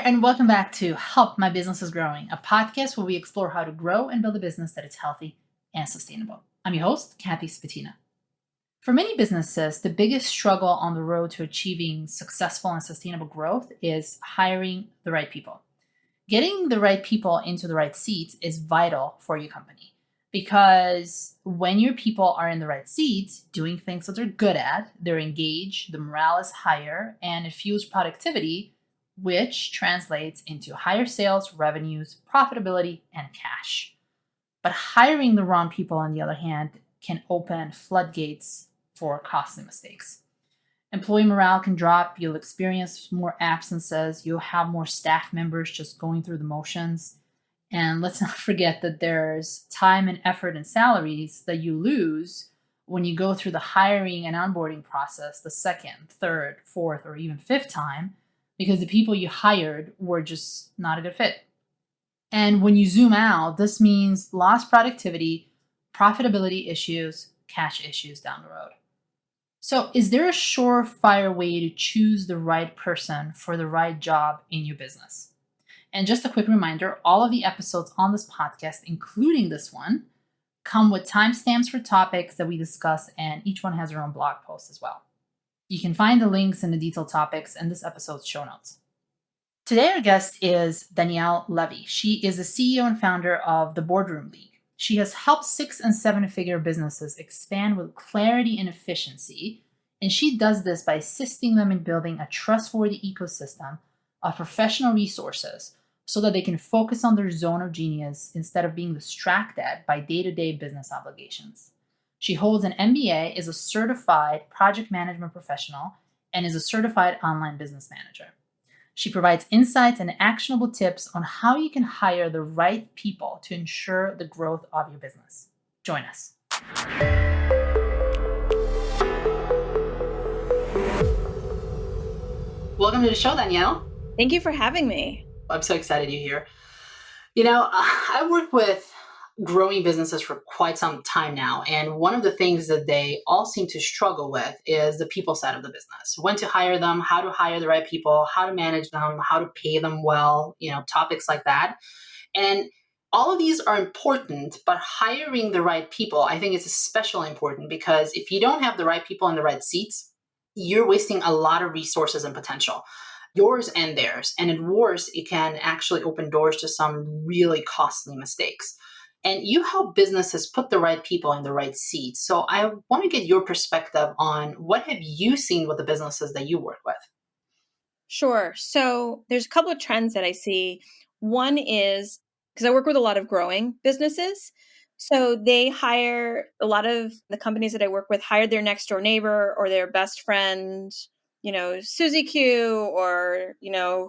and welcome back to Help My Business is Growing, a podcast where we explore how to grow and build a business that is healthy and sustainable. I'm your host, Kathy Spatina. For many businesses, the biggest struggle on the road to achieving successful and sustainable growth is hiring the right people. Getting the right people into the right seats is vital for your company because when your people are in the right seats, doing things that they're good at, they're engaged, the morale is higher, and it fuels productivity, which translates into higher sales, revenues, profitability, and cash. But hiring the wrong people, on the other hand, can open floodgates for costly mistakes. Employee morale can drop, you'll experience more absences, you'll have more staff members just going through the motions. And let's not forget that there's time and effort and salaries that you lose when you go through the hiring and onboarding process the second, third, fourth, or even fifth time, because the people you hired were just not a good fit. And when you zoom out, this means lost productivity, profitability issues, cash issues down the road. So, is there a surefire way to choose the right person for the right job in your business? And just a quick reminder, all of the episodes on this podcast, including this one, come with timestamps for topics that we discuss, and each one has their own blog post as well. You can find the links and the detailed topics in this episode's show notes. Today, our guest is Danielle Levy. She is the CEO and founder of the Boardroom League. She has helped 6- and 7-figure businesses expand with clarity and efficiency, and she does this by assisting them in building a trustworthy ecosystem of professional resources so that they can focus on their zone of genius instead of being distracted by day-to-day business obligations. She holds an MBA, is a certified project management professional, and is a certified online business manager. She provides insights and actionable tips on how you can hire the right people to ensure the growth of your business. Join us. Welcome to the show, Danielle. Thank you for having me. I'm so excited you're here. You know, I work with growing businesses for quite some time now. And one of the things that they all seem to struggle with is the people side of the business. When to hire them, how to hire the right people, how to manage them, how to pay them well, topics like that. And all of these are important, but hiring the right people, I think is especially important because if you don't have the right people in the right seats, you're wasting a lot of resources and potential. Yours and theirs. And at worst, it can actually open doors to some really costly mistakes. And you help businesses put the right people in the right seats. So I want to get your perspective on what have you seen with the businesses that you work with? Sure. So there's a couple of trends that I see. One is because I work with a lot of growing businesses. So they hire a lot of the companies that I work with hired their next door neighbor or their best friend, Susie Q or,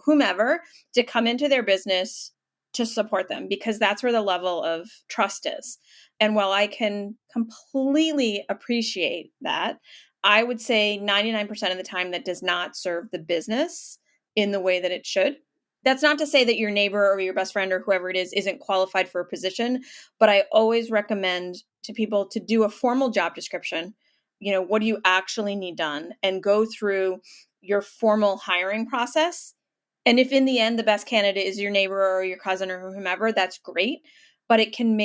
whomever to come into their business to support them because that's where the level of trust is. And while I can completely appreciate that, I would say 99% of the time that does not serve the business in the way that it should. That's not to say that your neighbor or your best friend or whoever it is isn't qualified for a position, but I always recommend to people to do a formal job description. What do you actually need done? And go through your formal hiring process. And if in the end, the best candidate is your neighbor or your cousin or whomever, that's great. But it can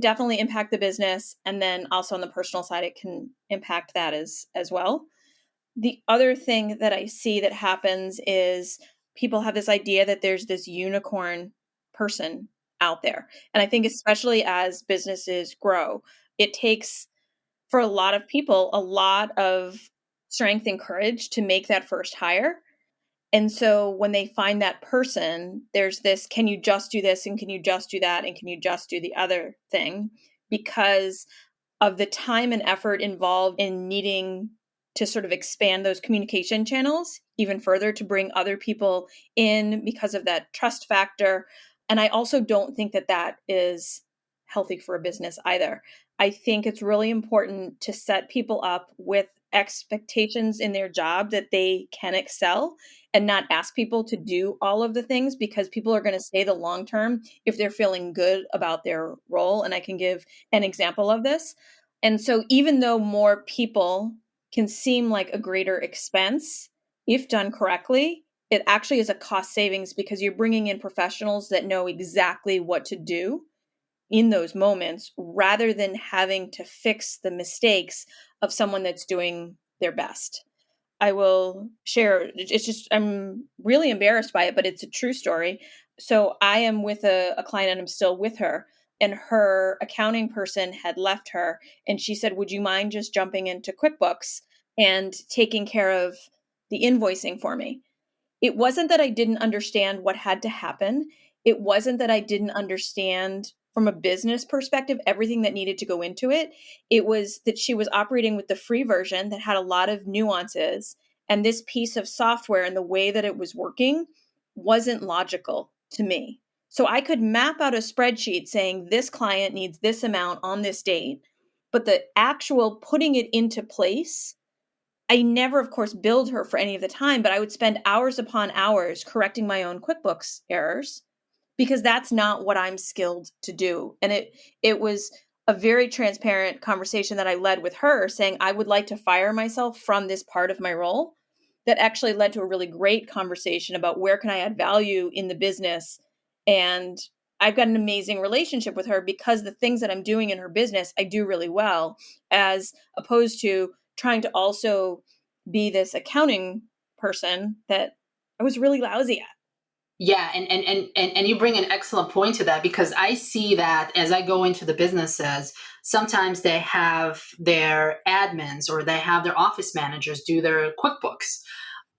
definitely impact the business. And then also on the personal side, it can impact that as well. The other thing that I see that happens is people have this idea that there's this unicorn person out there. And I think especially as businesses grow, it takes for a lot of people a lot of strength and courage to make that first hire. And so when they find that person, there's this, can you just do this? And can you just do that? And can you just do the other thing? Because of the time and effort involved in needing to sort of expand those communication channels even further to bring other people in because of that trust factor. And I also don't think that that is healthy for a business either. I think it's really important to set people up with expectations in their job that they can excel and not ask people to do all of the things because people are going to stay the long term if they're feeling good about their role. And I can give an example of this. And so even though more people can seem like a greater expense, if done correctly, it actually is a cost savings because you're bringing in professionals that know exactly what to do in those moments rather than having to fix the mistakes of someone that's doing their best. I will share, it's just, I'm really embarrassed by it, but it's a true story. So I am with a client and I'm still with her, and her accounting person had left her. And she said, would you mind just jumping into QuickBooks and taking care of the invoicing for me? It wasn't that I didn't understand what had to happen. It wasn't that I didn't understand from a business perspective everything that needed to go into it. It was that she was operating with the free version that had a lot of nuances. And this piece of software and the way that it was working wasn't logical to me. So I could map out a spreadsheet saying this client needs this amount on this date, but the actual putting it into place, I never, of course, billed her for any of the time, but I would spend hours upon hours correcting my own QuickBooks errors because that's not what I'm skilled to do. And it was a very transparent conversation that I led with her saying I would like to fire myself from this part of my role. That actually led to a really great conversation about where can I add value in the business. And I've got an amazing relationship with her because the things that I'm doing in her business, I do really well, as opposed to trying to also be this accounting person that I was really lousy at. Yeah, and you bring an excellent point to that, because I see that as I go into the businesses, sometimes they have their admins or they have their office managers do their QuickBooks.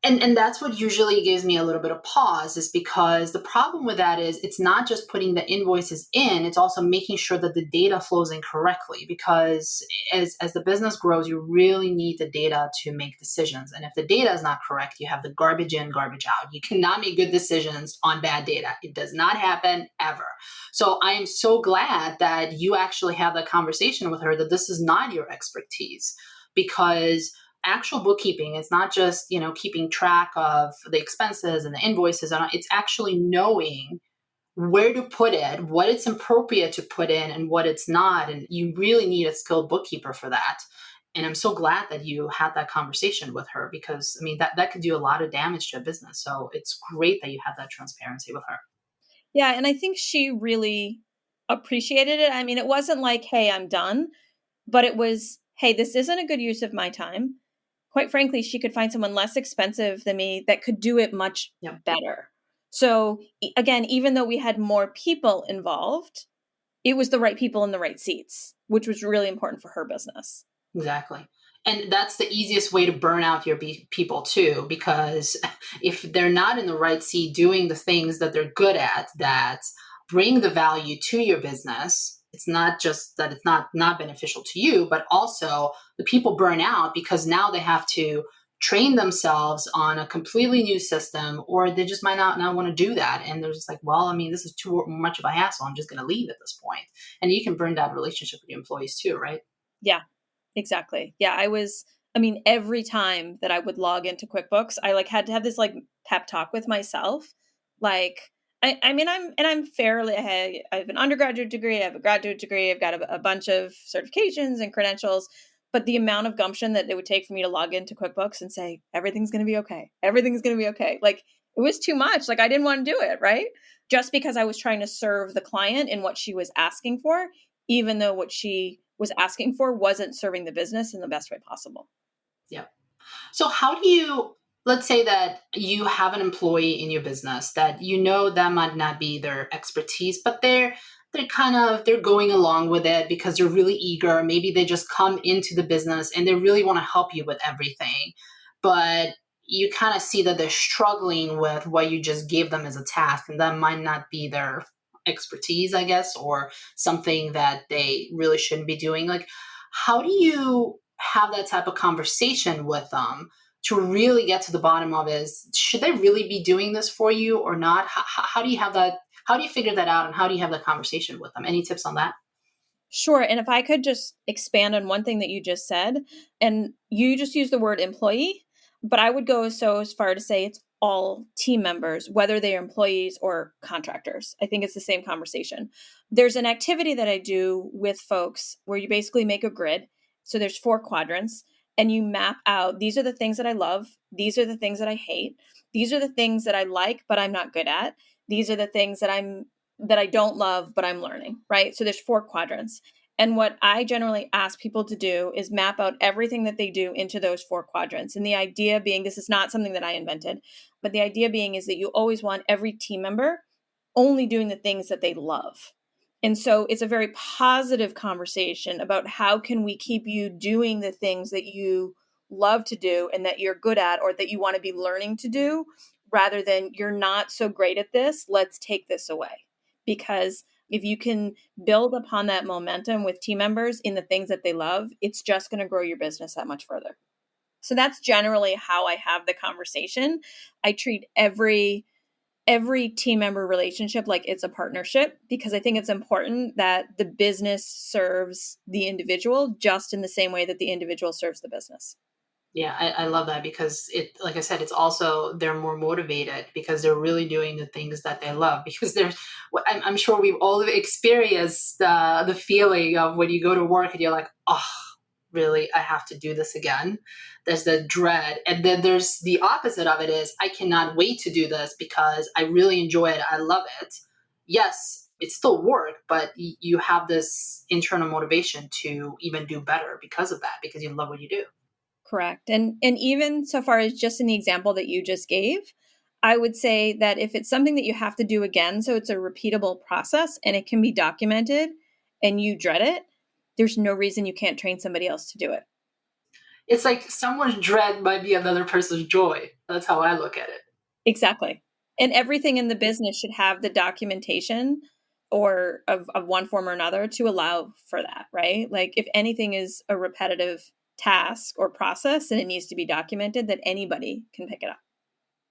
And that's what usually gives me a little bit of pause, is because the problem with that is it's not just putting the invoices in, it's also making sure that the data flows in correctly, because as the business grows, you really need the data to make decisions. And if the data is not correct, you have the garbage in, garbage out. You cannot make good decisions on bad data. It does not happen ever. So I am so glad that you actually have that conversation with her, that this is not your expertise, because actual bookkeeping, it's not just keeping track of the expenses and the invoices, and it's actually knowing where to put it, what it's appropriate to put in and what it's not. And you really need a skilled bookkeeper for that. And I'm so glad that you had that conversation with her, because I mean that could do a lot of damage to a business. So it's great that you had that transparency with her. Yeah, and I think she really appreciated it. I mean, it wasn't like, "Hey, I'm done," but it was, "Hey, this isn't a good use of my time." Quite frankly, she could find someone less expensive than me that could do it much Yep. better. So, again, even though we had more people involved, it was the right people in the right seats, which was really important for her business. Exactly. And that's the easiest way to burn out your people too, because if they're not in the right seat doing the things that they're good at, that bring the value to your business, it's not just that it's not beneficial to you, but also the people burn out because now they have to train themselves on a completely new system, or they just might not want to do that. And they're just like, well, I mean, this is too much of a hassle. I'm just going to leave at this point. And you can burn that relationship with your employees too, right? Yeah, exactly. Yeah, I mean, every time that I would log into QuickBooks, I had to have this pep talk with myself. I mean, I'm fairly, I have an undergraduate degree, I have a graduate degree, I've got a bunch of certifications and credentials, but the amount of gumption that it would take for me to log into QuickBooks and say, everything's going to be okay. Everything's going to be okay. It was too much. I didn't want to do it, right? Just because I was trying to serve the client in what she was asking for, even though what she was asking for wasn't serving the business in the best way possible. Yeah. So how do you, let's say that you have an employee in your business that that might not be their expertise, but they're going along with it because they're really eager. Maybe they just come into the business and they really want to help you with everything. But you kind of see that they're struggling with what you just gave them as a task, and that might not be their expertise, I guess, or something that they really shouldn't be doing. Like, how do you have that type of conversation with them to really get to the bottom of is, should they really be doing this for you or not? How do you have that? How do you figure that out? And how do you have that conversation with them? Any tips on that? Sure. And if I could just expand on one thing that you just said, and you just use the word employee, but I would go so as far to say it's all team members, whether they are employees or contractors. I think it's the same conversation. There's an activity that I do with folks where you basically make a grid. So there's 4 quadrants, and you map out, these are the things that I love, these are the things that I hate, these are the things that I like but I'm not good at, these are the things that I don't love but I'm learning, right? So there's 4 quadrants. And what I generally ask people to do is map out everything that they do into those 4 quadrants. And the idea being, this is not something that I invented, but the idea being is that you always want every team member only doing the things that they love. And so it's a very positive conversation about how can we keep you doing the things that you love to do and that you're good at or that you want to be learning to do, rather than you're not so great at this, let's take this away. Because if you can build upon that momentum with team members in the things that they love, it's just going to grow your business that much further. So that's generally how I have the conversation. I treat every team member relationship like it's a partnership, because I think it's important that the business serves the individual just in the same way that the individual serves the business. Yeah, I love that because like I said, it's also they're more motivated because they're really doing the things that they love. Because I'm sure we've all experienced the feeling of when you go to work and you're like, oh, really, I have to do this again. There's the dread, and then there's the opposite of it is I cannot wait to do this because I really enjoy it. I love it. Yes, it's still work, but you have this internal motivation to even do better because of that because you love what you do. Correct. And even so far as just in the example that you just gave, I would say that if it's something that you have to do again, so it's a repeatable process and it can be documented and you dread it, there's no reason you can't train somebody else to do it. It's like someone's dread might be another person's joy. That's how I look at it. Exactly. And everything in the business should have the documentation or of one form or another to allow for that, right? Like if anything is a repetitive task or process and it needs to be documented, that anybody can pick it up.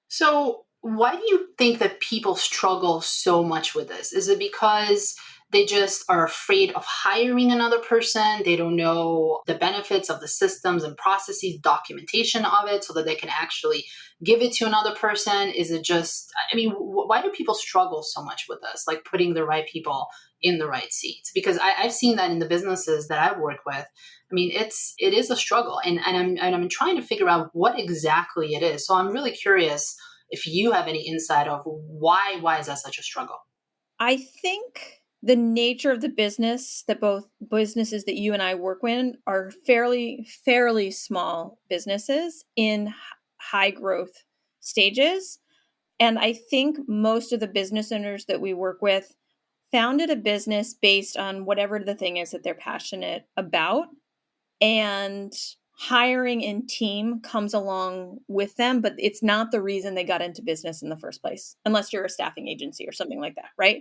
So, why do you think that people struggle so much with this? Is it because they just are afraid of hiring another person? They don't know the benefits of the systems and processes, documentation of it, so that they can actually give it to another person? Is it just, I mean, why do people struggle so much with this, like putting the right people in the right seats? Because I've seen that in the businesses that I've worked with. I mean, it is a struggle, and I'm trying to figure out what exactly it is. So I'm really curious if you have any insight of why is that such a struggle. I think the nature of the business that both businesses that you and I work in are fairly small businesses in high growth stages. And I think most of the business owners that we work with founded a business based on whatever the thing is that they're passionate about. And hiring in team comes along with them, but it's not the reason they got into business in the first place, unless you're a staffing agency or something like that, right?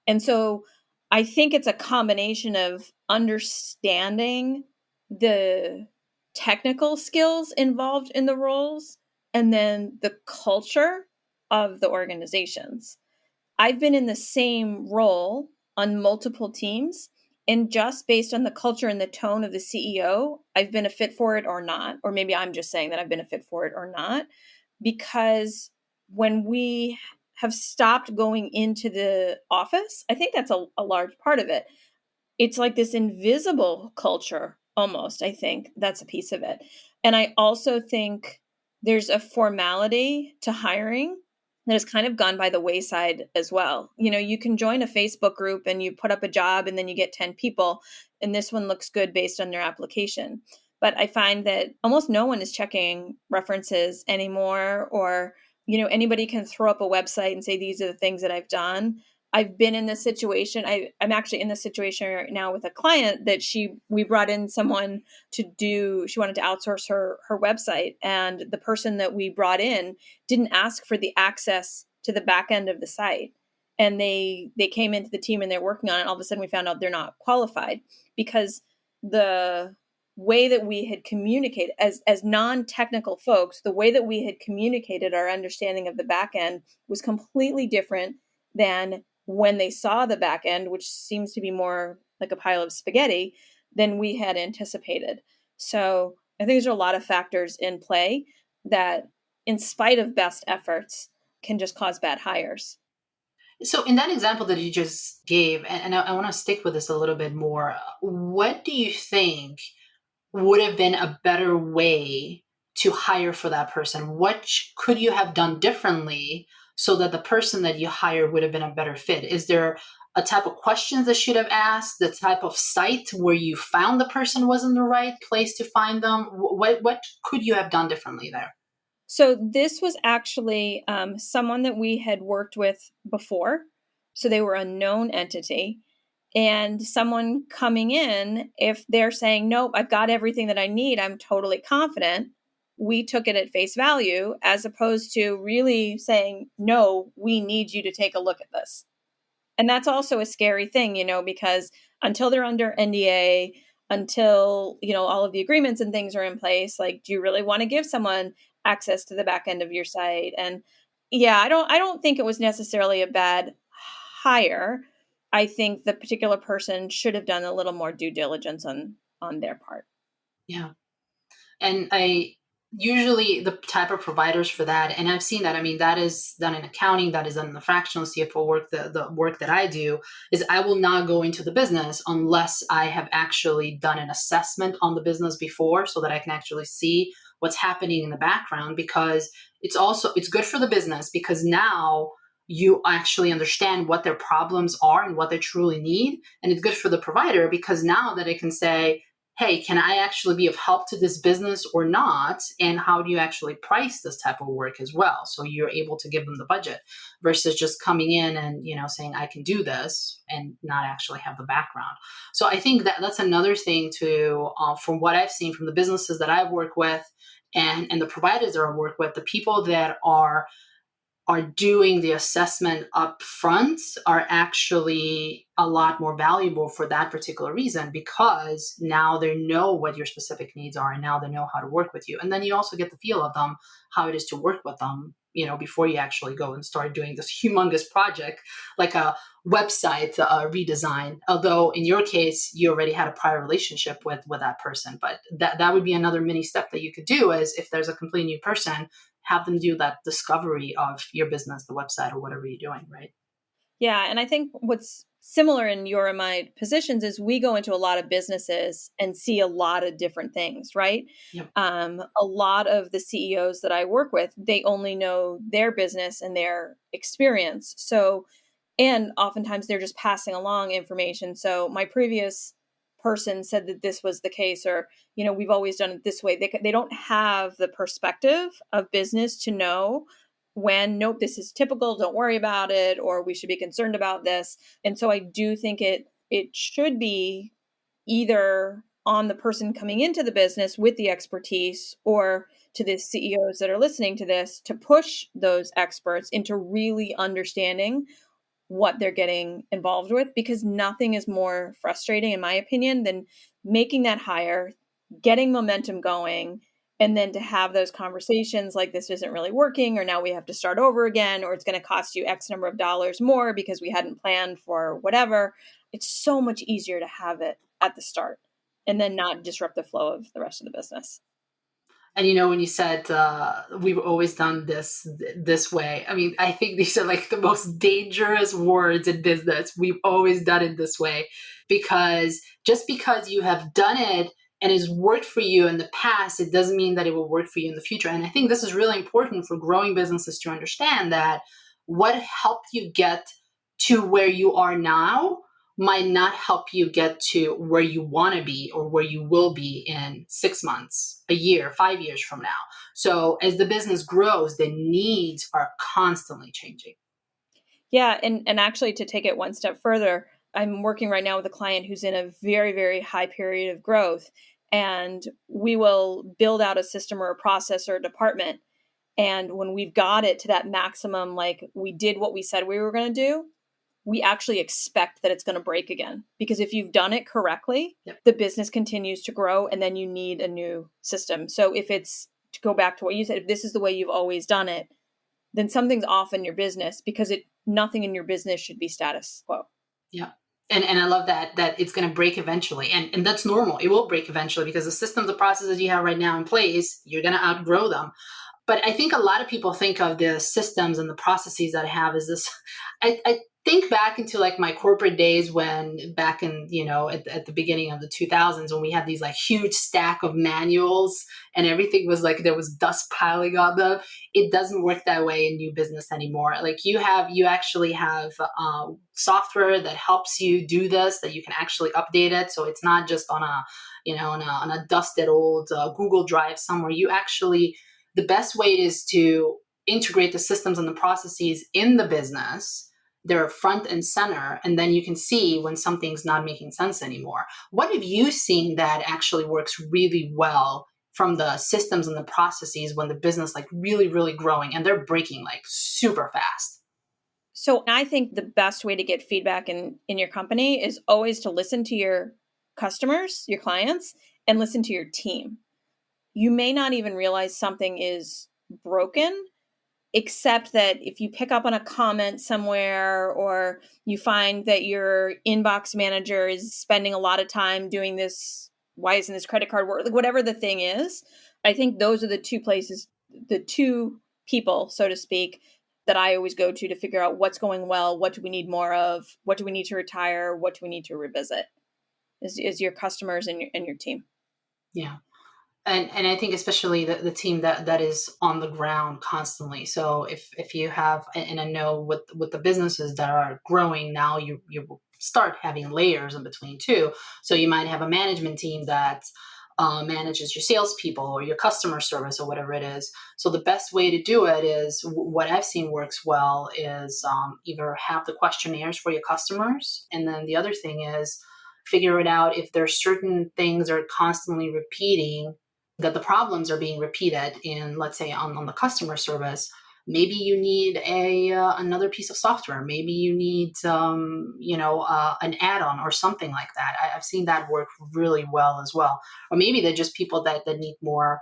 And so I think it's a combination of understanding the technical skills involved in the roles and then the culture of the organizations. I've been in the same role on multiple teams, and just based on the culture and the tone of the CEO, I've been a fit for it or not. Or maybe I'm just saying that I've been a fit for it or not. Because when we have stopped going into the office, I think that's a large part of it. It's like this invisible culture almost. I think that's a piece of it. And I also think there's a formality to hiring that has kind of gone by the wayside as well. You know, you can join a Facebook group and you put up a job and then you get 10 people, and this one looks good based on their application. But I find that almost no one is checking references anymore, or, you know, anybody can throw up a website and say, these are the things that I've done. I've been in this situation. I'm actually in this situation right now with a client that we brought in someone she wanted to outsource her website. And the person that we brought in didn't ask for the access to the back end of the site. And they came into the team and they're working on it. All of a sudden we found out they're not qualified because the way that we had communicated as non-technical folks, the way that we had communicated our understanding of the back end was completely different than when they saw the back end, which seems to be more like a pile of spaghetti than we had anticipated. So I think there's a lot of factors in play that, in spite of best efforts, can just cause bad hires. So in that example that you just gave, and I want to stick with this a little bit more, what do you think would have been a better way to hire for that person? What could you have done differently so that the person that you hired would have been a better fit? Is there a type of questions that should have asked, the type of site where you found the person wasn't the right place to find them? What could you have done differently there? So this was actually someone that we had worked with before. So they were a known entity. And someone coming in, if they're saying, nope, I've got everything that I need, I'm totally confident, we took it at face value as opposed to really saying, no, we need you to take a look at this. And that's also a scary thing, because until they're under NDA, until, all of the agreements and things are in place, like, do you really want to give someone access to the back end of your site? And yeah, I don't think it was necessarily a bad hire. I think the particular person should have done a little more due diligence on their part. Yeah. And I usually the type of providers for that, and I've seen that. I mean, that is done in accounting, that is done in the fractional CFO work. The work that I do is I will not go into the business unless I have actually done an assessment on the business before so that I can actually see what's happening in the background, because it's good for the business because now you actually understand what their problems are and what they truly need. And it's good for the provider because now that it can say, hey, can I actually be of help to this business or not? And how do you actually price this type of work as well? So you're able to give them the budget versus just coming in and, saying, I can do this and not actually have the background. So I think that that's another thing to, from what I've seen from the businesses that I've worked with and the providers that I work with, the people that are doing the assessment up front are actually a lot more valuable for that particular reason, because now they know what your specific needs are and now they know how to work with you. And then you also get the feel of them, how it is to work with them, before you actually go and start doing this humongous project like a website redesign. Although in your case, you already had a prior relationship with that person, but that would be another mini step that you could do is if there's a completely new person, have them do that discovery of your business, the website, or whatever you're doing, right? Yeah, and I think what's similar in your and my positions is we go into a lot of businesses and see a lot of different things, right? Yep. A lot of the CEOs that I work with, they only know their business and their experience. So, and oftentimes they're just passing along information. So my previous person said that this was the case, or, we've always done it this way. They don't have the perspective of business to know when, nope, this is typical, don't worry about it, or we should be concerned about this. And so I do think it should be either on the person coming into the business with the expertise, or to the CEOs that are listening to this, to push those experts into really understanding what they're getting involved with, because nothing is more frustrating, in my opinion, than making that hire, getting momentum going, and then to have those conversations like this isn't really working, or now we have to start over again, or it's going to cost you X number of dollars more because we hadn't planned for whatever. It's so much easier to have it at the start and then not disrupt the flow of the rest of the business. And when you said we've always done this way, I mean, I think these are like the most dangerous words in business. We've always done it this way, because just because you have done it and it's worked for you in the past, it doesn't mean that it will work for you in the future. And I think this is really important for growing businesses to understand that what helped you get to where you are now might not help you get to where you want to be or where you will be in 6 months, a year, 5 years from now. So as the business grows, the needs are constantly changing. Yeah, and actually, to take it one step further, I'm working right now with a client who's in a very, very high period of growth, and we will build out a system or a process or a department. And when we've got it to that maximum, like we did what we said we were going to do, we actually expect that it's going to break again. Because if you've done it correctly, Yep. the business continues to grow, and then you need a new system. So if it's, to go back to what you said, if this is the way you've always done it, then something's off in your business, because nothing in your business should be status quo. Yeah. And I love that it's going to break eventually. And that's normal. It will break eventually because the systems, the processes you have right now in place, you're going to outgrow them. But I think a lot of people think of the systems and the processes that I have as this. I think back into like my corporate days when back in, at the beginning of the 2000s when we had these like huge stack of manuals and everything was like there was dust piling on them. It doesn't work that way in new business anymore. Like you actually have software that helps you do this, that you can actually update it. So it's not just on a dusted old Google Drive somewhere. You actually, the best way is to integrate the systems and the processes in the business. They're front and center, and then you can see when something's not making sense anymore. What have you seen that actually works really well from the systems and the processes when the business like really, really growing and they're breaking like super fast? So I think the best way to get feedback in your company is always to listen to your customers, your clients, and listen to your team. You may not even realize something is broken, except that if you pick up on a comment somewhere or you find that your inbox manager is spending a lot of time doing this, why isn't this credit card work? Like whatever the thing is, I think those are the two places, the two people, so to speak, that I always go to figure out what's going well, what do we need more of, what do we need to retire, what do we need to revisit, is your customers and your team. Yeah. And I think especially the team that is on the ground constantly. So if you have, and I know with the businesses that are growing now, you start having layers in between too. So you might have a management team that manages your salespeople or your customer service or whatever it is. So the best way to do it is what I've seen works well is either have the questionnaires for your customers, and then the other thing is figure it out if there's certain things are constantly repeating, that the problems are being repeated in, let's say on the customer service. Maybe you need a another piece of software. Maybe you need an add-on or something like that. I've seen that work really well as well. Or maybe they're just people that need more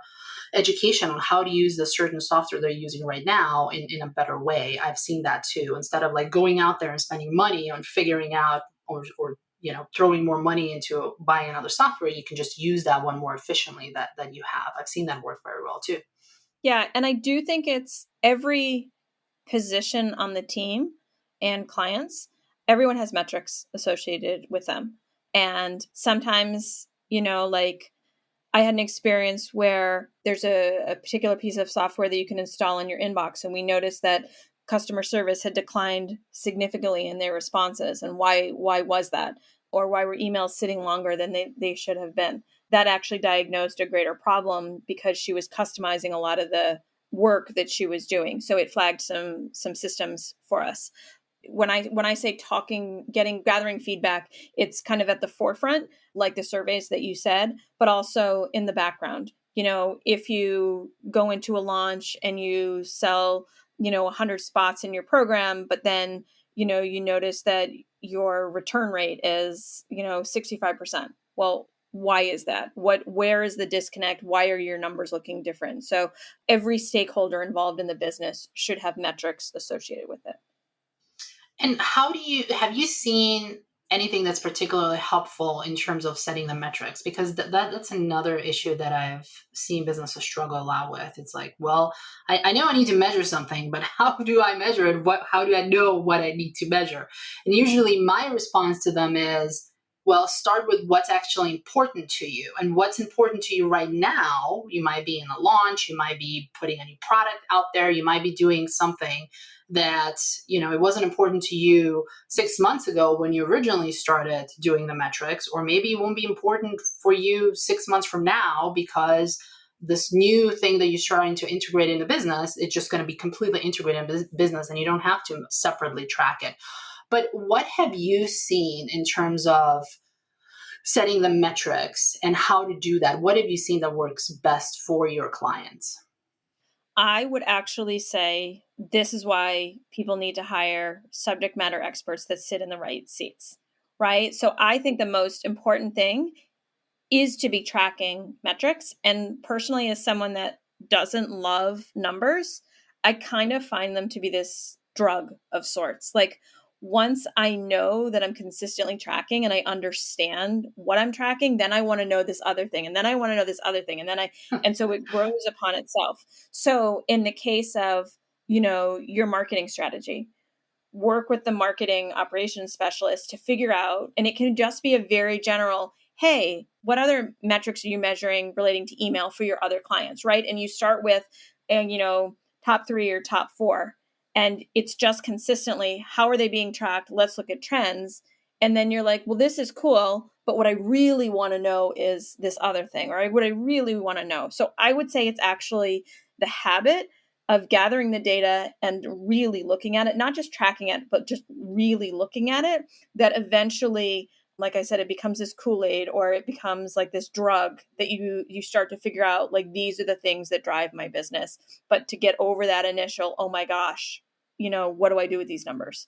education on how to use the certain software they're using right now in a better way. I've seen that too. Instead of like going out there and spending money on figuring out or throwing more money into buying another software, you can just use that one more efficiently that you have. I've seen that work very well too. Yeah, and I do think it's every position on the team and clients, everyone has metrics associated with them. And sometimes, like I had an experience where there's a particular piece of software that you can install in your inbox, and we noticed that customer service had declined significantly in their responses. And why was that? Or why were emails sitting longer than they should have been? That actually diagnosed a greater problem because she was customizing a lot of the work that she was doing. So it flagged some systems for us. When I say gathering feedback, it's kind of at the forefront, like the surveys that you said, but also in the background. If you go into a launch and you sell 100 spots in your program, but then you notice that your return rate is 65%. Well, why is that? Where is the disconnect? Why are your numbers looking different? So every stakeholder involved in the business should have metrics associated with it. And have you seen anything that's particularly helpful in terms of setting the metrics? Because that's another issue that I've seen businesses struggle a lot with. It's like, well, I know I need to measure something, but how do I measure it? How do I know what I need to measure? And usually my response to them is, well, start with what's actually important to you. And what's important to you right now, you might be in a launch, you might be putting a new product out there, you might be doing something that it wasn't important to you 6 months ago when you originally started doing the metrics, or maybe it won't be important for you 6 months from now because this new thing that you're trying to integrate in the business, it's just going to be completely integrated in business and you don't have to separately track it. But what have you seen in terms of setting the metrics and how to do that? What have you seen that works best for your clients? I would actually say this is why people need to hire subject matter experts that sit in the right seats, right? So I think the most important thing is to be tracking metrics. And personally, as someone that doesn't love numbers, I kind of find them to be this drug of sorts. Like once I know that I'm consistently tracking and I understand what I'm tracking, then I want to know this other thing. And then I want to know this other thing. And so it grows upon itself. So in the case of, your marketing strategy, work with the marketing operations specialist to figure out, and it can just be a very general, hey, what other metrics are you measuring relating to email for your other clients, right? And you start with, top 3 or top 4. And it's just consistently, how are they being tracked? Let's look at trends. And then you're like, well, this is cool, but what I really want to know is this other thing, or what I really want to know. So I would say it's actually the habit of gathering the data and really looking at it, not just tracking it, but just really looking at it, that eventually, like I said, it becomes this Kool-Aid, or it becomes like this drug that you start to figure out, like, these are the things that drive my business. But to get over that initial, oh my gosh, what do I do with these numbers?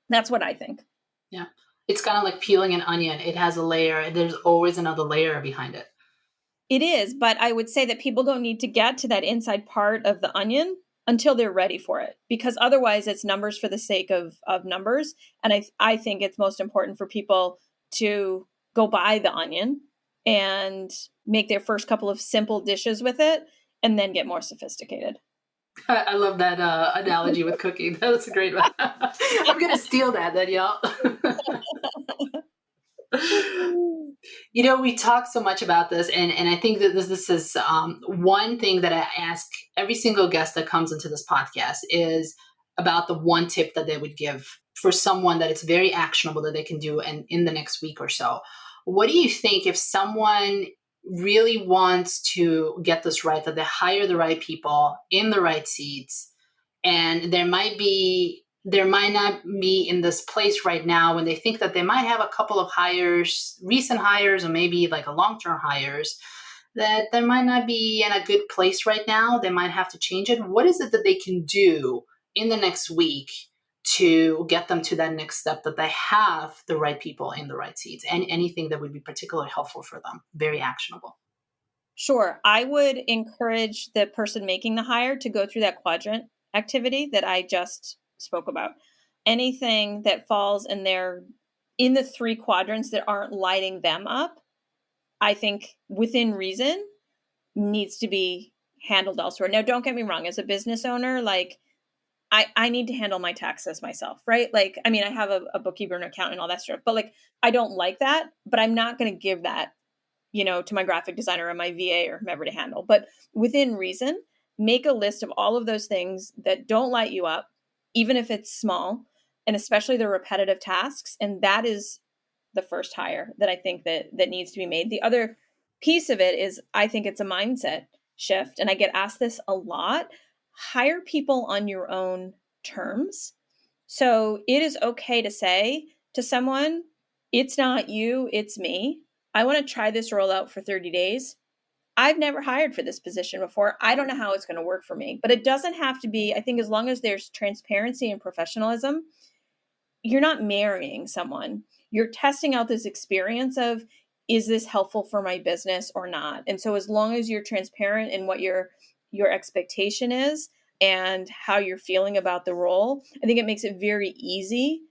That's what I think. Yeah. It's kind of like peeling an onion. It has a layer, and there's always another layer behind it. It is, but I would say that people don't need to get to that inside part of the onion until they're ready for it, because otherwise it's numbers for the sake of numbers. And I think it's most important for people to go buy the onion and make their first couple of simple dishes with it, and then get more sophisticated. I love that analogy with cooking. That's a great one. I'm going to steal that, Danielle. We talk so much about this, and I think that this is one thing that I ask every single guest that comes into this podcast is about the one tip that they would give for someone that it's very actionable that they can do in the next week or so. What do you think if someone really wants to get this right, that they hire the right people in the right seats, and there might not be in this place right now when they think that they might have a couple of hires, recent hires, or maybe like a long-term hires, that they might not be in a good place right now. They might have to change it. What is it that they can do in the next week to get them to that next step, that they have the right people in the right seats, and anything that would be particularly helpful for them? Very actionable. Sure. I would encourage the person making the hire to go through that quadrant activity that I just spoke about. Anything that falls in the 3 quadrants that aren't lighting them up, I think within reason needs to be handled elsewhere. Now, don't get me wrong, as a business owner, like, I need to handle my taxes myself, right? Like, I mean, I have a bookkeeper and accountant and all that stuff, but like, I don't like that, but I'm not going to give that, to my graphic designer or my VA or whomever to handle. But within reason, make a list of all of those things that don't light you up, even if it's small, and especially the repetitive tasks. And that is the first hire that I think that needs to be made. The other piece of it is, I think it's a mindset shift. And I get asked this a lot. Hire people on your own terms. So it is okay to say to someone, it's not you, it's me. I want to try this rollout for 30 days. I've never hired for this position before. I don't know how it's going to work for me, but it doesn't have to be. I think as long as there's transparency and professionalism, you're not marrying someone. You're testing out this experience of, is this helpful for my business or not? And so as long as you're transparent in what your expectation is and how you're feeling about the role, I think it makes it very easy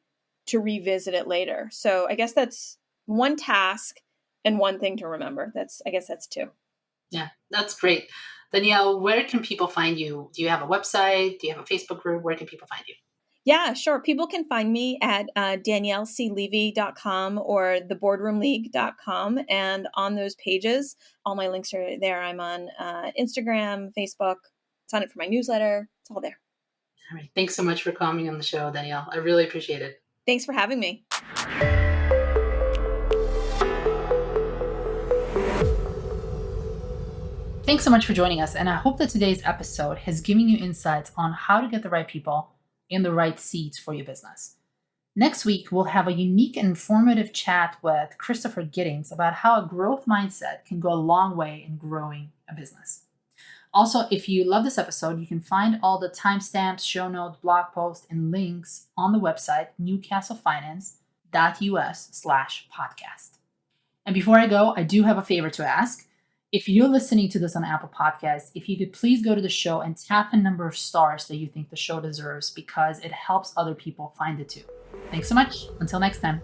to revisit it later. So I guess that's one task and one thing to remember. I guess that's 2. Yeah, that's great. Danielle, where can people find you? Do you have a website? Do you have a Facebook group? Where can people find you? Yeah, sure. People can find me at danielleclevy.com or theboardroomleague.com. And on those pages, all my links are there. I'm on Instagram, Facebook. Sign up for my newsletter. It's all there. All right. Thanks so much for coming on the show, Danielle. I really appreciate it. Thanks for having me. Thanks so much for joining us. And I hope that today's episode has given you insights on how to get the right people in the right seats for your business. Next week, we'll have a unique and informative chat with Christopher Giddings about how a growth mindset can go a long way in growing a business. Also, if you love this episode, you can find all the timestamps, show notes, blog posts, and links on the website, newcastlefinance.us/podcast. And before I go, I do have a favor to ask. If you're listening to this on Apple Podcasts, if you could please go to the show and tap the number of stars that you think the show deserves, because it helps other people find it too. Thanks so much. Until next time.